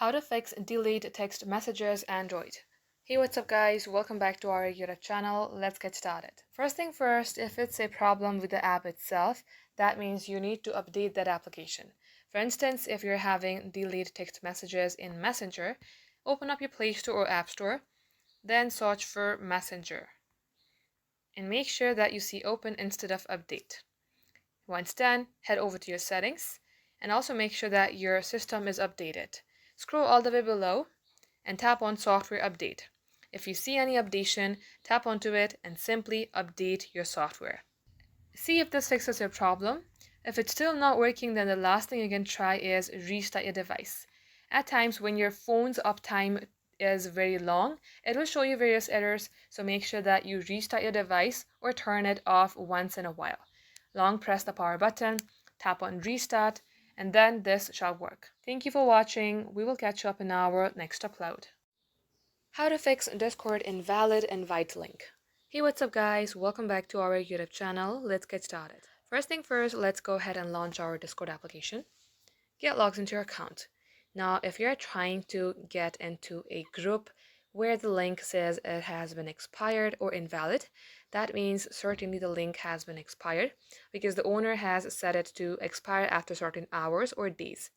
How to fix delayed text messages Android. Hey, what's up guys? Welcome back to our YouTube channel. Let's get started. First thing first, if it's a problem with the app itself, that means you need to update that application. For instance, if you're having delayed text messages in Messenger, open up your Play Store or App Store, then search for Messenger. And make sure that you see open instead of update. Once done, head over to your settings and also make sure that your system is updated. Scroll all the way below and tap on software update. If you see any updation, tap onto it and simply update your software. See if this fixes your problem. If it's still not working, then the last thing you can try is restart your device. At times when your phone's uptime is very long, it will show you various errors, so make sure that you restart your device or turn it off once in a while. Long press the power button, tap on restart, and then this shall work. Thank you for watching. We will catch you up in our next upload. How to fix Discord invalid invite link. Hey, what's up guys? Welcome back to our YouTube channel. Let's get started. First thing first, let's go ahead and launch our Discord application. Get logged into your account. Now, if you're trying to get into a group where the link says it has been expired or invalid, that means certainly the link has been expired because the owner has set it to expire after certain hours or days.